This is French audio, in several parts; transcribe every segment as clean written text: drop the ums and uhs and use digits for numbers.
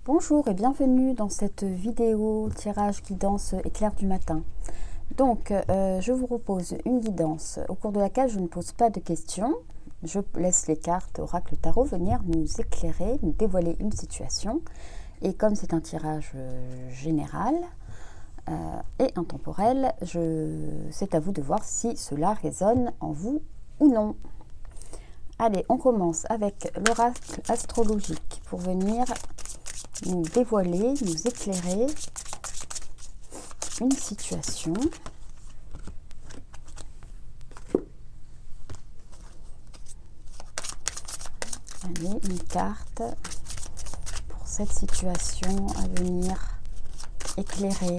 Bonjour et bienvenue dans cette vidéo tirage guidance éclair du matin. Donc je vous propose une guidance au cours de laquelle je ne pose pas de questions. Je laisse les cartes Oracle Tarot venir nous éclairer, nous dévoiler une situation. Et comme c'est un tirage général et intemporel, c'est à vous de voir si cela résonne en vous ou non. Allez, on commence avec l'oracle astrologique pour venir nous dévoiler, nous éclairer une situation. Allez, une carte pour cette situation à venir éclairer.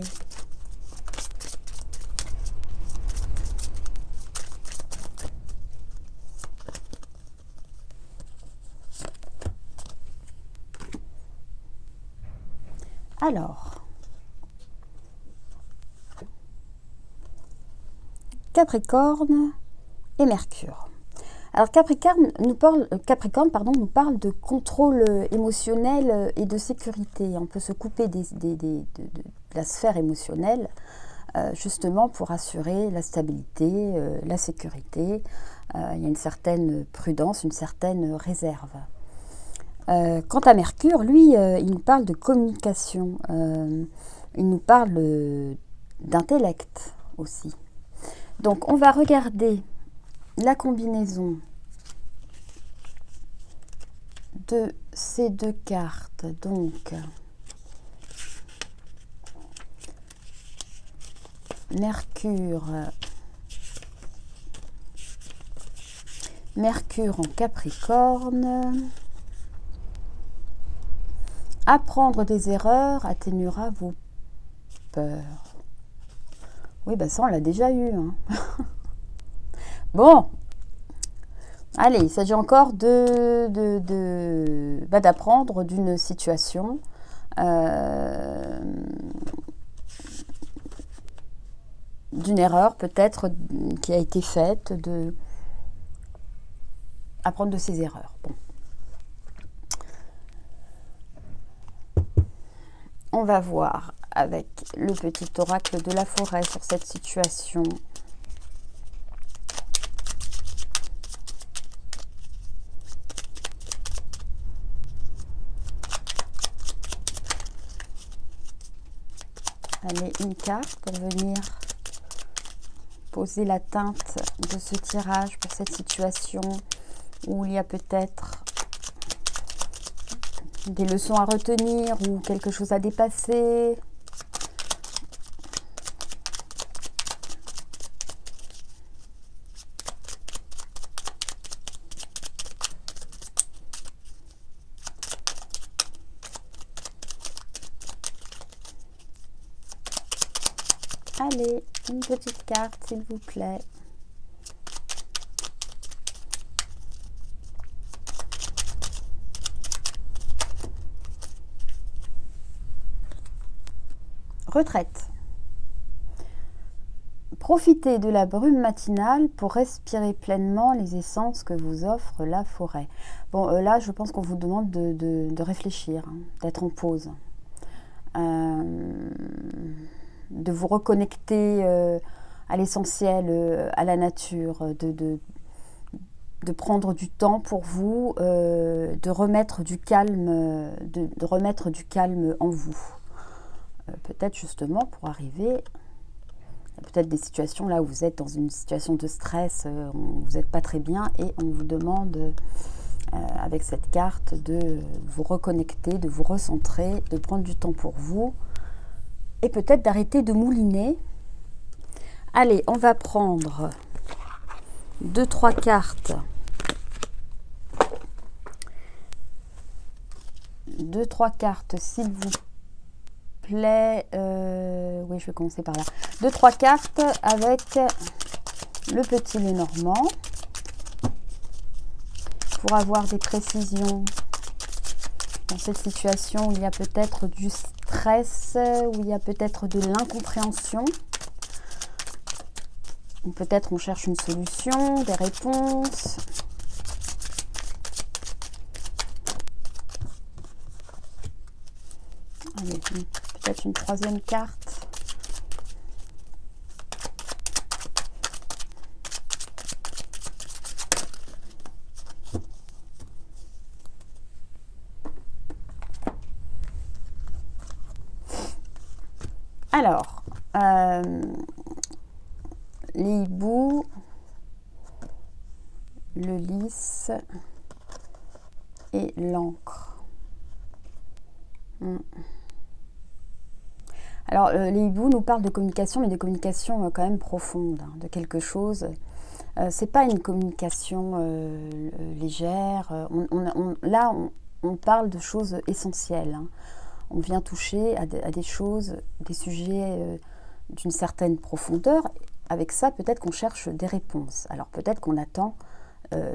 Alors, Capricorne et Mercure. Alors Capricorne nous parle de contrôle émotionnel et de sécurité. On peut se couper de la sphère émotionnelle justement pour assurer la stabilité, la sécurité. Il y a une certaine prudence, une certaine réserve. Quant à Mercure, lui, il nous parle de communication, il nous parle d'intellect aussi. Donc, on va regarder la combinaison de ces deux cartes. Donc, Mercure en Capricorne. Apprendre des erreurs atténuera vos peurs. Oui, ben ça, on l'a déjà eu. Hein. Bon. Allez, il s'agit encore d'apprendre d'une situation. D'une erreur peut-être qui a été faite. Apprendre de ses erreurs. Bon. On va voir avec le petit oracle de la forêt sur cette situation. Allez, une carte pour venir poser la teinte de ce tirage pour cette situation où il y a peut-être des leçons à retenir ou quelque chose à dépasser. Allez, une petite carte s'il vous plaît. Retraite. Profitez de la brume matinale pour respirer pleinement les essences que vous offre la forêt. Bon, là, je pense qu'on vous demande de réfléchir, hein, d'être en pause. De vous reconnecter à l'essentiel, à la nature, de prendre du temps pour vous, de remettre du calme, de remettre du calme en vous. Peut-être justement pour arriver, peut-être des situations là où vous êtes dans une situation de stress, vous n'êtes pas très bien et on vous demande avec cette carte de vous reconnecter, de vous recentrer, de prendre du temps pour vous et peut-être d'arrêter de mouliner. Allez, on va prendre 2-3 cartes. 2-3 cartes s'il vous plaît. Oui, je vais commencer par là. 2-3 cartes avec le petit Lenormand pour avoir des précisions dans cette situation où il y a peut-être du stress, où il y a peut-être de l'incompréhension. Ou peut-être on cherche une solution, des réponses. Allez, peut-être une troisième carte. Alors, les hiboux, le lys et l'encre. Alors, les hiboux nous parlent de communication, mais de communication quand même profonde, hein, de quelque chose. C'est pas une communication légère. Là, on parle de choses essentielles, hein. On vient toucher à des choses, des sujets d'une certaine profondeur. Avec ça, peut-être qu'on cherche des réponses. Alors peut-être qu'on attend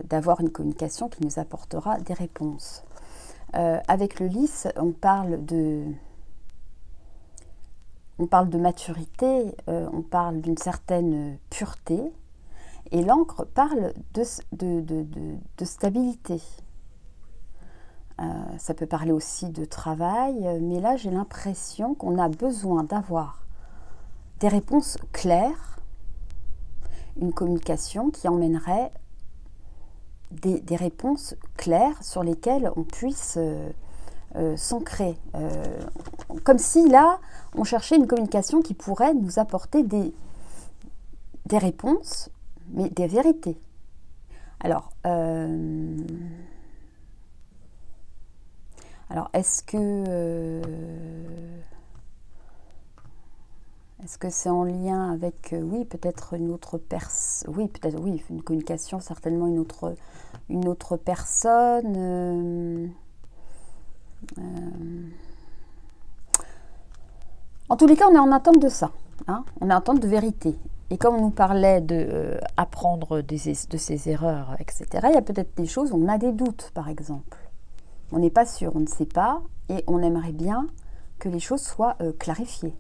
d'avoir une communication qui nous apportera des réponses. Avec le lys, on parle de maturité, on parle d'une certaine pureté. Et l'encre parle de stabilité. Ça peut parler aussi de travail, mais là j'ai l'impression qu'on a besoin d'avoir des réponses claires, une communication qui emmènerait des réponses claires sur lesquelles on puisse s'ancrer. Comme si là on cherchait une communication qui pourrait nous apporter des réponses, mais des vérités. Alors, est-ce que c'est en lien avec, oui, peut-être une autre personne, oui, peut-être, oui, une communication, certainement une autre personne. En tous les cas, on est en attente de ça, hein, on est en attente de vérité. Et comme on nous parlait d'apprendre de ses erreurs, etc., il y a peut-être des choses où on a des doutes, par exemple. On n'est pas sûr, on ne sait pas, et on aimerait bien que les choses soient clarifiées.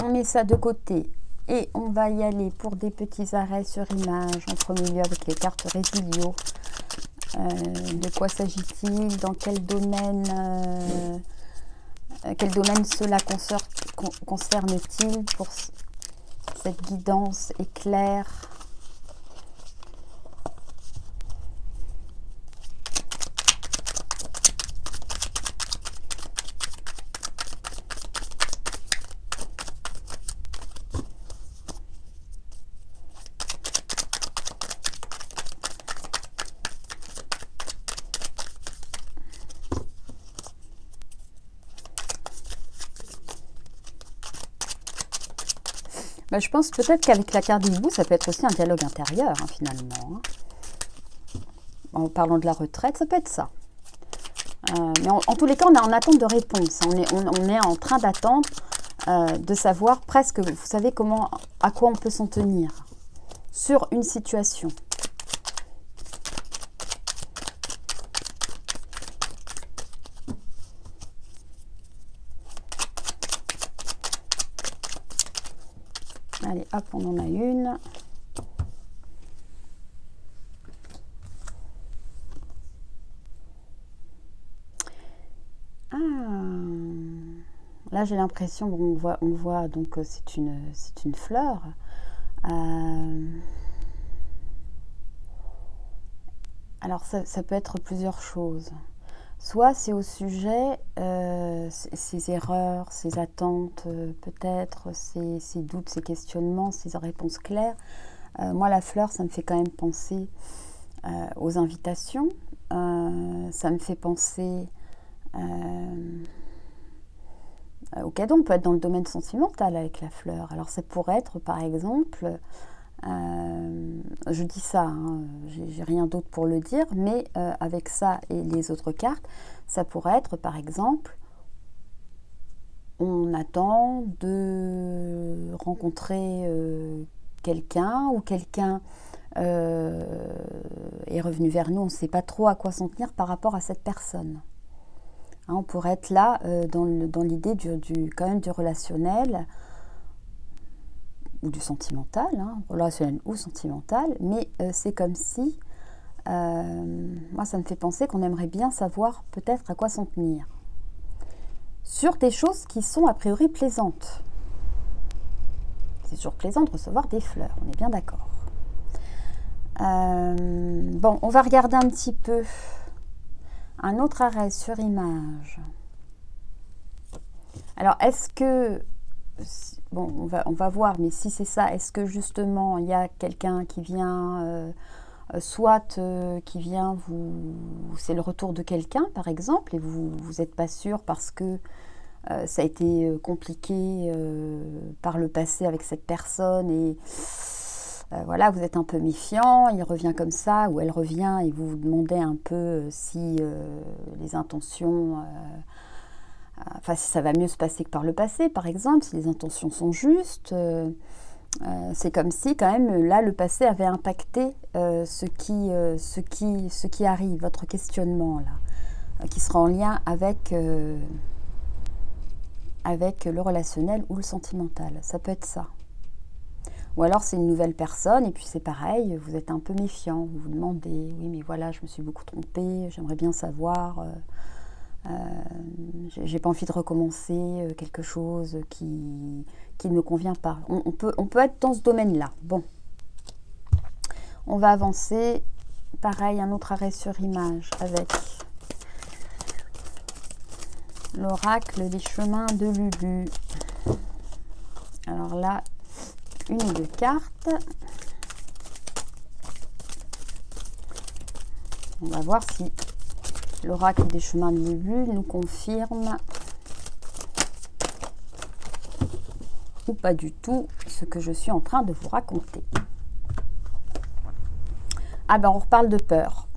On met ça de côté et on va y aller pour des petits arrêts sur image en premier lieu avec les cartes Résilio. De quoi s'agit-il? Dans quel domaine cela concerne-t-il pour cette guidance éclair? Je pense peut-être qu'avec la carte des hiboux, ça peut être aussi un dialogue intérieur, hein, finalement. Hein. En parlant de la retraite, ça peut être ça. Mais en tous les cas, on est en attente de réponse. On est en train d'attendre de savoir presque, vous savez, à quoi on peut s'en tenir sur une situation. Allez, hop, on en a une. Ah, là j'ai l'impression, on voit donc c'est une fleur. Alors ça peut être plusieurs choses. Soit c'est au sujet, ces erreurs, ces attentes, peut-être, ces doutes, ces questionnements, ces réponses claires. Moi, la fleur, ça me fait quand même penser aux invitations. Ça me fait penser au cadeau. On peut être dans le domaine sentimental avec la fleur. Alors, ça pourrait être, par exemple... je dis ça, hein, j'ai rien d'autre pour le dire, mais avec ça et les autres cartes, ça pourrait être par exemple, on attend de rencontrer quelqu'un ou quelqu'un est revenu vers nous, on ne sait pas trop à quoi s'en tenir par rapport à cette personne. Hein, on pourrait être là dans l'idée quand même du relationnel, ou du sentimental, hein, relationnel ou sentimental, mais c'est comme si moi ça me fait penser qu'on aimerait bien savoir peut-être à quoi s'en tenir. Sur des choses qui sont a priori plaisantes. C'est toujours plaisant de recevoir des fleurs, on est bien d'accord. Bon, on va regarder un petit peu un autre arrêt sur image. Alors, est-ce que... Bon, on va voir, mais si c'est ça, est-ce que justement, il y a quelqu'un qui vient... qui vient vous... C'est le retour de quelqu'un, par exemple, et vous n'êtes pas sûr parce que ça a été compliqué par le passé avec cette personne et... voilà, vous êtes un peu méfiant, il revient comme ça, ou elle revient et vous vous demandez un peu si les intentions, enfin si ça va mieux se passer que par le passé, par exemple, si les intentions sont justes. C'est comme si quand même là le passé avait impacté ce qui arrive, votre questionnement là, qui sera en lien avec le relationnel ou le sentimental. Ça peut être ça. Ou alors c'est une nouvelle personne et puis c'est pareil, vous êtes un peu méfiant, vous vous demandez, oui mais voilà, je me suis beaucoup trompée, j'aimerais bien savoir, j'ai pas envie de recommencer quelque chose qui ne me convient pas. On peut être dans ce domaine-là. Bon, on va avancer, pareil, un autre arrêt sur image avec l'oracle des chemins de Lulu. Alors là, une ou deux cartes. On va voir si l'oracle des chemins de Lulu nous confirme ou pas du tout ce que je suis en train de vous raconter. Ah ben on reparle de peur.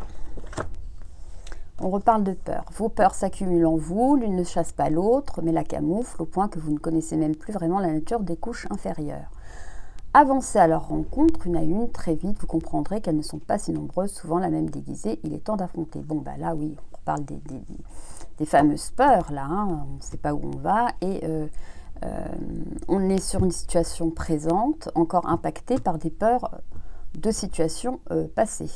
On reparle de peur. Vos peurs s'accumulent en vous, l'une ne chasse pas l'autre, mais la camoufle au point que vous ne connaissez même plus vraiment la nature des couches inférieures. Avancez à leur rencontre, une à une, très vite, vous comprendrez qu'elles ne sont pas si nombreuses, souvent la même déguisée, il est temps d'affronter. Bon, bah là, oui, on parle des fameuses peurs, là, hein, on ne sait pas où on va, et on est sur une situation présente, encore impactée par des peurs de situations passées.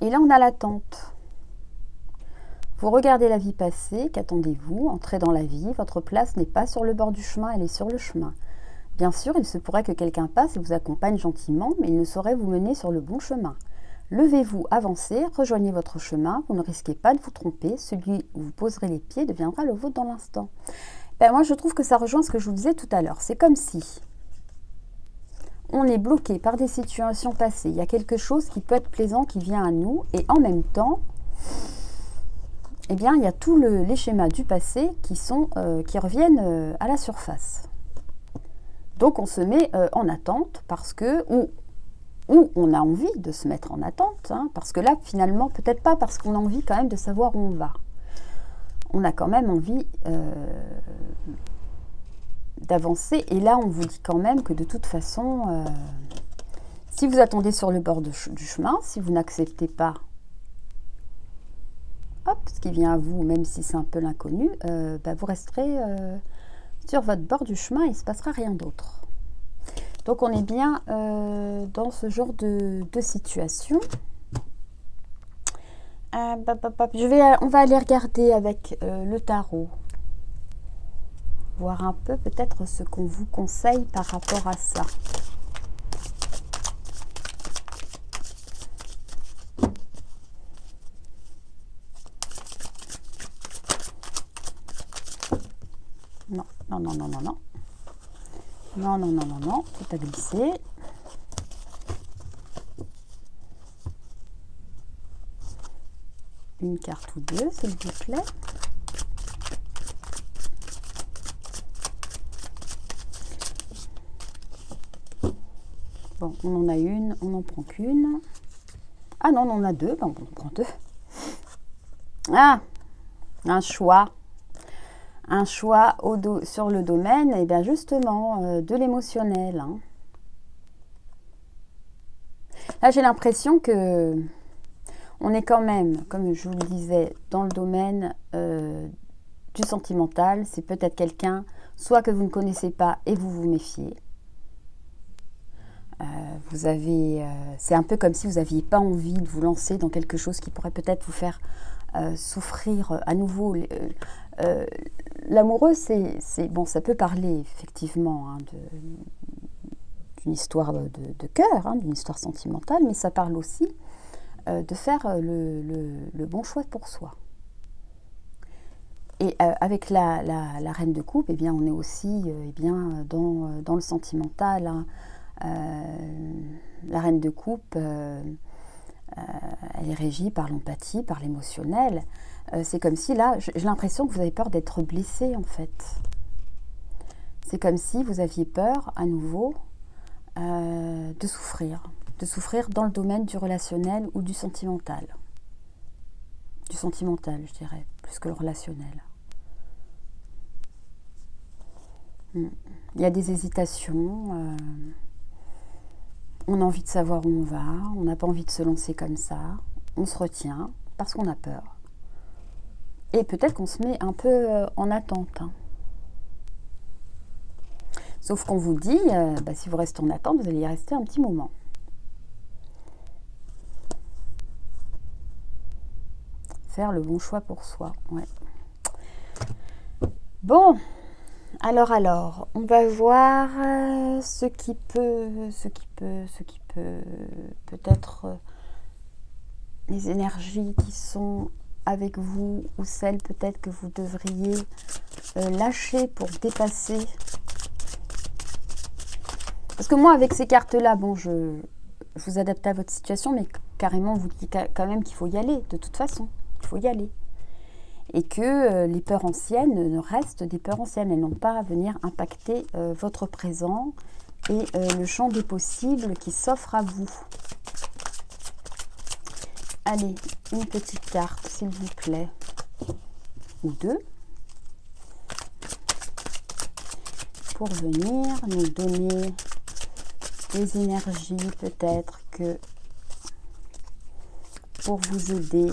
Et là, on a l'attente. Vous regardez la vie passée, qu'attendez-vous? Entrez dans la vie, votre place n'est pas sur le bord du chemin, elle est sur le chemin. Bien sûr, il se pourrait que quelqu'un passe et vous accompagne gentiment, mais il ne saurait vous mener sur le bon chemin. Levez-vous, avancez, rejoignez votre chemin, vous ne risquez pas de vous tromper, celui où vous poserez les pieds deviendra le vôtre dans l'instant. Ben, moi, je trouve que ça rejoint ce que je vous disais tout à l'heure. C'est comme si on est bloqué par des situations passées. Il y a quelque chose qui peut être plaisant qui vient à nous, et en même temps, eh bien, il y a tous les schémas du passé qui reviennent à la surface. Donc on se met en attente parce que, ou on a envie de se mettre en attente, hein, parce que là finalement, peut-être pas parce qu'on a envie quand même de savoir où on va. On a quand même envie d'avancer et là on vous dit quand même que de toute façon, si vous attendez sur le bord du chemin, si vous n'acceptez pas ce qui vient à vous, même si c'est un peu l'inconnu, vous resterez... sur votre bord du chemin, il ne se passera rien d'autre. Donc on est bien dans ce genre de situation. On va aller regarder avec le tarot. Voir un peu peut-être ce qu'on vous conseille par rapport à ça. Non, non, non, non, non, non. Non, non, non, non, non. Tout a glissé. Une carte ou deux, s'il vous plaît. Bon, on en a une, on n'en prend qu'une. Ah non, on en a deux, on en prend deux. Ah, un choix. Un choix sur le domaine, et bien justement, de l'émotionnel. Hein. Là, j'ai l'impression que on est quand même, comme je vous le disais, dans le domaine du sentimental. C'est peut-être quelqu'un, soit que vous ne connaissez pas et vous vous méfiez. C'est un peu comme si vous n'aviez pas envie de vous lancer dans quelque chose qui pourrait peut-être vous faire souffrir à nouveau. L'amoureux, bon, ça peut parler effectivement hein, d'une histoire de cœur, hein, d'une histoire sentimentale, mais ça parle aussi de faire le bon choix pour soi. Et avec la reine de coupe, eh bien, on est aussi dans le sentimental. Hein. La reine de coupe, elle est régie par l'empathie, par l'émotionnel. C'est comme si là, j'ai l'impression que vous avez peur d'être blessé en fait. C'est comme si vous aviez peur à nouveau de souffrir dans le domaine du relationnel ou du sentimental. Du sentimental, je dirais, plus que le relationnel. Il y a des hésitations, on a envie de savoir où on va, on n'a pas envie de se lancer comme ça, on se retient parce qu'on a peur. Et peut-être qu'on se met un peu en attente. Hein. Sauf qu'on vous dit, si vous restez en attente, vous allez y rester un petit moment. Faire le bon choix pour soi, ouais. Bon, alors, on va voir ce qui peut peut-être les énergies qui sont avec vous ou celles peut-être que vous devriez lâcher pour dépasser. Parce que moi, avec ces cartes-là, bon, je vous adapte à votre situation, mais carrément, vous dites quand même qu'il faut y aller, de toute façon, il faut y aller. Et que les peurs anciennes restent des peurs anciennes, elles n'ont pas à venir impacter votre présent et le champ des possibles qui s'offre à vous. Allez, une petite carte, s'il vous plaît, ou deux, pour venir nous donner des énergies peut-être que pour vous aider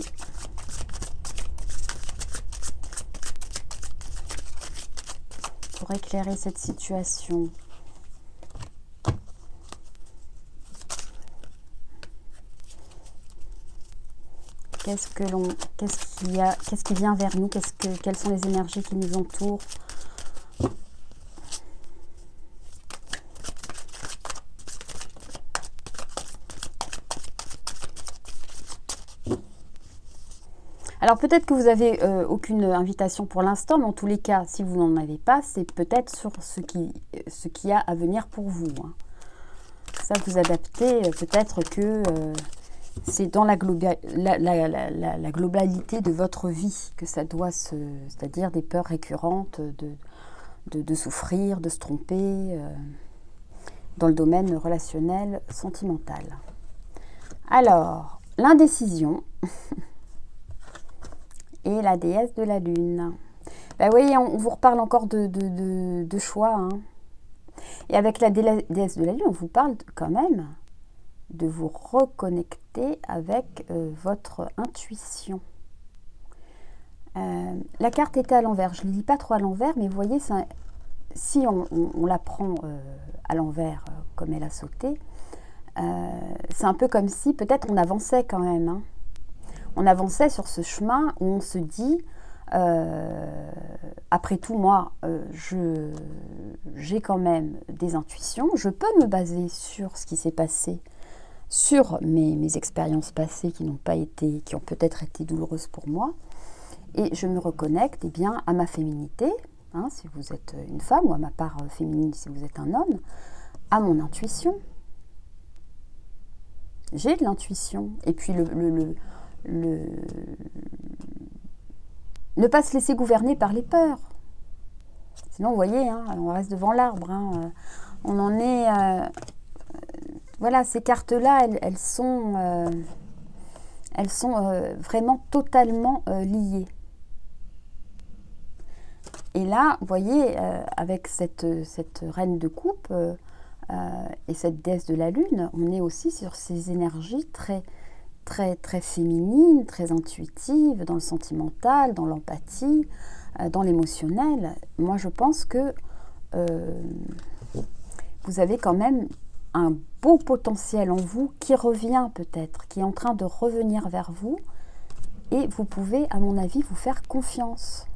pour éclairer cette situation. Qu'est-ce qui vient vers nous, quelles sont les énergies qui nous entourent? Alors peut-être que vous n'avez aucune invitation pour l'instant, mais en tous les cas, si vous n'en avez pas, c'est peut-être sur ce qui a à venir pour vous. Hein. Ça, vous adaptez, peut-être que c'est dans la globalité de votre vie que ça doit c'est-à-dire des peurs récurrentes de souffrir, de se tromper, dans le domaine relationnel, sentimental. Alors, l'indécision... et la déesse de la lune. Ben oui, on vous reparle encore de choix. Hein. Et avec la déesse de la lune, on vous parle quand même de vous reconnecter avec votre intuition. La carte était à l'envers. Je ne lis pas trop à l'envers, mais vous voyez, si on la prend à l'envers, comme elle a sauté, c'est un peu comme si peut-être on avançait quand même. Hein. On avançait sur ce chemin où on se dit, après tout, moi, j'ai quand même des intuitions, je peux me baser sur ce qui s'est passé, sur mes expériences passées qui ont peut-être été douloureuses pour moi, et je me reconnecte bien, à ma féminité, hein, si vous êtes une femme, ou à ma part féminine si vous êtes un homme, à mon intuition. J'ai de l'intuition, et puis ne pas se laisser gouverner par les peurs. Sinon, vous voyez, hein, on reste devant l'arbre. Hein, on en est... voilà, ces cartes-là, elles sont vraiment totalement liées. Et là, vous voyez, avec cette reine de coupe et cette déesse de la lune, on est aussi sur ces énergies très féminine, très intuitive, dans le sentimental, dans l'empathie, dans l'émotionnel. Moi, je pense que vous avez quand même un beau potentiel en vous qui revient peut-être, qui est en train de revenir vers vous. Et vous pouvez, à mon avis, vous faire confiance.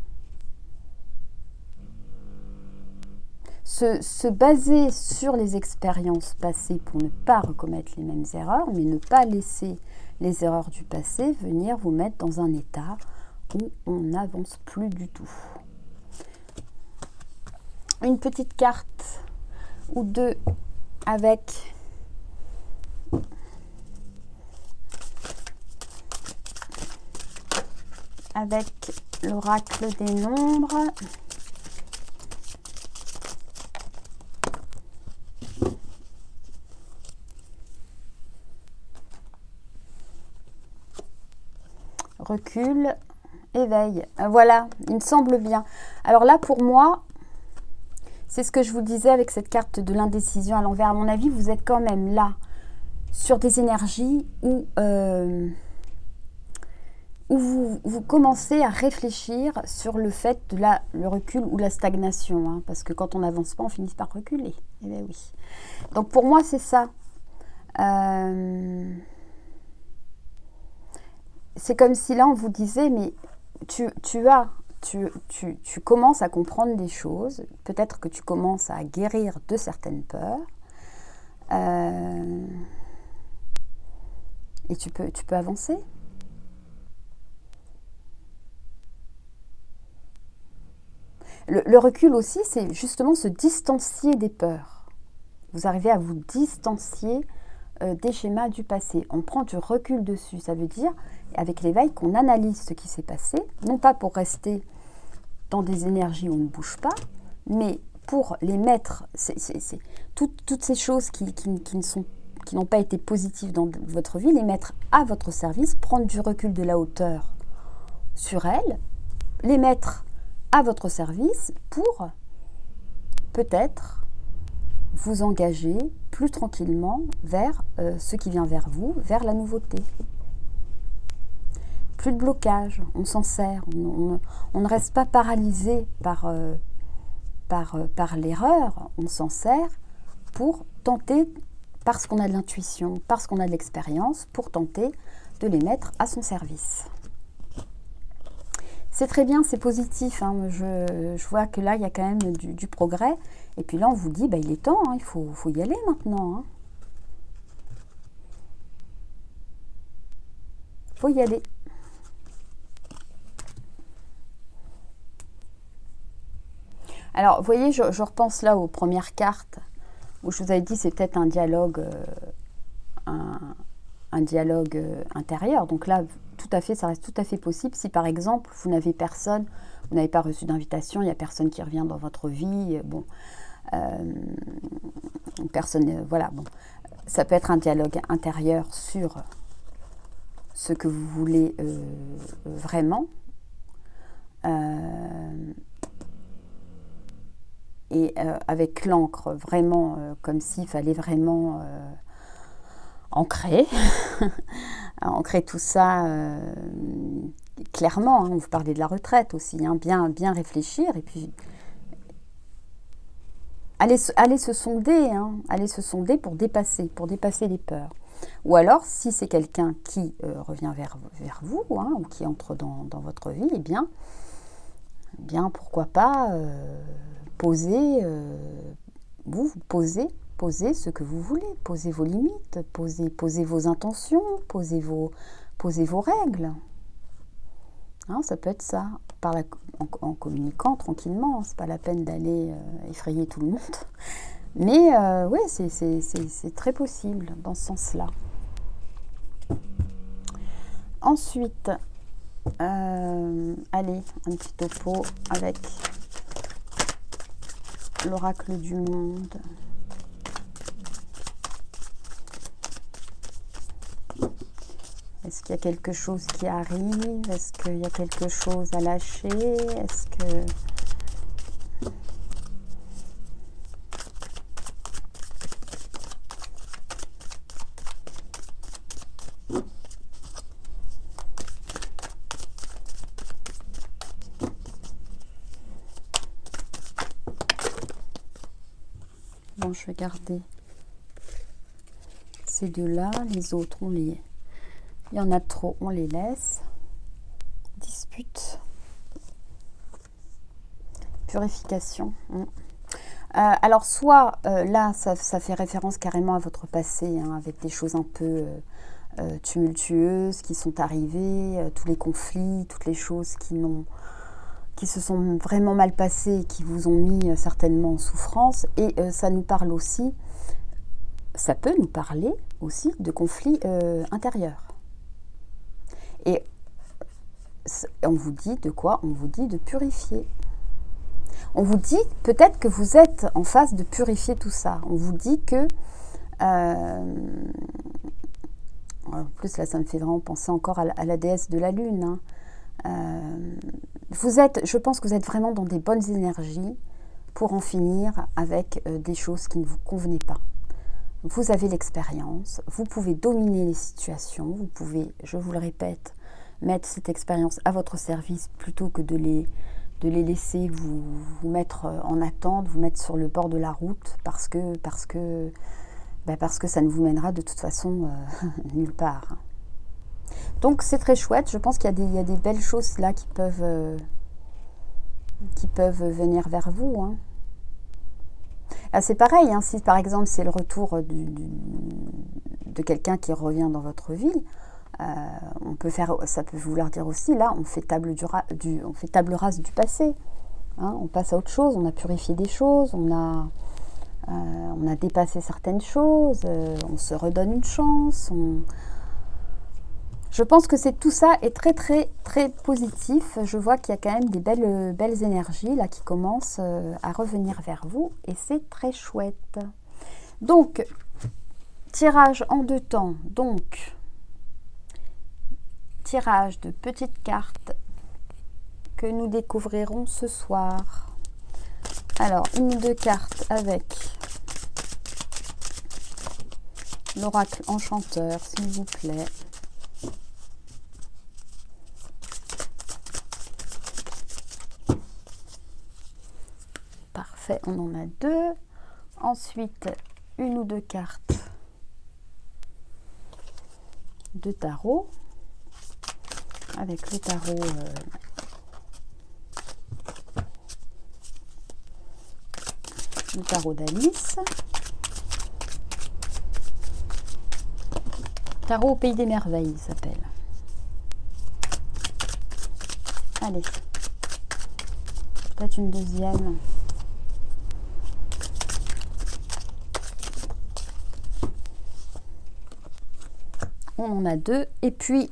Se baser sur les expériences passées pour ne pas recommettre les mêmes erreurs, mais ne pas laisser les erreurs du passé venir vous mettre dans un état où on n'avance plus du tout. Une petite carte ou deux avec l'oracle des nombres. Recul, éveil. Voilà, il me semble bien. Alors là, pour moi, c'est ce que je vous disais avec cette carte de l'indécision à l'envers. À mon avis, vous êtes quand même là sur des énergies où vous commencez à réfléchir sur le fait de le recul ou la stagnation. Hein, parce que quand on n'avance pas, on finit par reculer. Eh bien oui. Donc pour moi, c'est ça. C'est comme si là, on vous disait, mais tu commences à comprendre des choses. Peut-être que tu commences à guérir de certaines peurs. Et tu peux avancer. Le recul aussi, c'est justement se distancier des peurs. Vous arrivez à vous distancier des schémas du passé. On prend du recul dessus. Ça veut dire, avec l'éveil, qu'on analyse ce qui s'est passé, non pas pour rester dans des énergies où on ne bouge pas, mais pour les mettre, toutes ces choses qui n'ont pas été positives dans votre vie, les mettre à votre service, prendre du recul, de la hauteur sur elles, les mettre à votre service pour peut-être vous engager plus tranquillement vers ce qui vient vers vous, vers la nouveauté. Plus de blocage, on s'en sert, on ne reste pas paralysé par l'erreur, on s'en sert pour tenter, parce qu'on a de l'intuition, parce qu'on a de l'expérience, pour tenter de les mettre à son service. C'est très bien, c'est positif. Hein. Je vois que là, il y a quand même du progrès. Et puis là, on vous dit, il est temps, hein, il faut y aller maintenant. Hein. Il faut y aller. Alors, vous voyez, je repense là aux premières cartes, où je vous avais dit, c'est peut-être un dialogue, un dialogue intérieur. Donc là, tout à fait, ça reste tout à fait possible. Si par exemple, vous n'avez personne, vous n'avez pas reçu d'invitation, il n'y a personne qui revient dans votre vie, bon, personne, voilà, bon, ça peut être un dialogue intérieur sur ce que vous voulez vraiment. Et avec l'encre, vraiment, comme s'il fallait vraiment ancrer, ancrer tout ça clairement. Hein, on vous parlait de la retraite aussi, hein, bien réfléchir et puis aller se sonder, hein, aller se sonder pour dépasser les peurs. Ou alors, si c'est quelqu'un qui revient vers vous, hein, ou qui entre dans votre vie, eh bien pourquoi pas poser ce que vous voulez, posez vos limites, posez vos intentions, posez vos règles. Hein, ça peut être ça, en communiquant tranquillement, c'est pas la peine d'aller effrayer tout le monde. Mais oui, c'est très possible dans ce sens-là. Ensuite, allez, un petit topo avec l'oracle du monde. Est-ce qu'il y a quelque chose qui arrive? Est-ce qu'il y a quelque chose à lâcher? Est-ce que... Bon, je vais garder Ces deux-là, les autres, il y en a trop, on les laisse. Dispute. Purification. Alors, soit, là, ça fait référence carrément à votre passé, hein, avec des choses un peu tumultueuses qui sont arrivées, tous les conflits, toutes les choses qui se sont vraiment mal passées et qui vous ont mis certainement en souffrance. Et ça nous parle aussi, ça peut nous parler aussi de conflits intérieurs. Et on vous dit de quoi? On vous dit de purifier. On vous dit peut-être que vous êtes en phase de purifier tout ça. On vous dit que... en plus, là, ça me fait vraiment penser encore à la déesse de la lune. Hein. Je pense que vous êtes vraiment dans des bonnes énergies pour en finir avec des choses qui ne vous convenaient pas. Vous avez l'expérience, vous pouvez dominer les situations, vous pouvez, je vous le répète, mettre cette expérience à votre service plutôt que de les laisser vous mettre en attente, vous mettre sur le bord de la route parce que ça ne vous mènera de toute façon nulle part. Donc c'est très chouette, je pense qu'il y a des belles choses là qui peuvent venir vers vous. Hein. Ah, c'est pareil, hein, si par exemple c'est le retour de quelqu'un qui revient dans votre vie, ça peut vouloir dire aussi, là, on fait table rase du passé. Hein, on passe à autre chose, on a purifié des choses, on a dépassé certaines choses, on se redonne une chance. Je pense que tout ça est très très très positif. Je vois qu'il y a quand même des belles énergies là qui commencent à revenir vers vous et c'est très chouette. Donc, tirage en 2 temps. Donc, tirage de petites cartes que nous découvrirons ce soir. Alors, 1 ou 2 cartes avec l'oracle enchanteur, s'il vous plaît. Parfait, on en a 2. Ensuite, 1 ou 2 cartes de tarot. Avec le tarot d'Alice. Tarot au pays des merveilles, il s'appelle. Allez. Peut-être une deuxième. On en a 2. Et puis,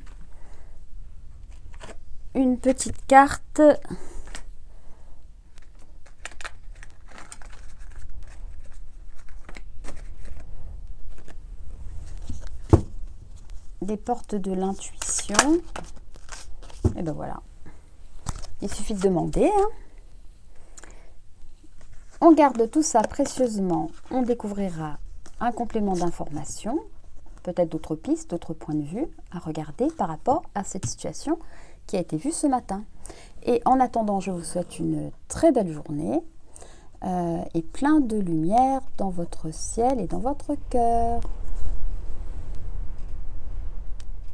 une petite carte des portes de l'intuition. Et ben voilà. Il suffit de demander. Hein. On garde tout ça précieusement. On découvrira un complément d'information, peut-être d'autres pistes, d'autres points de vue à regarder par rapport à cette situation qui a été vue ce matin. Et en attendant, je vous souhaite une très belle journée et plein de lumière dans votre ciel et dans votre cœur.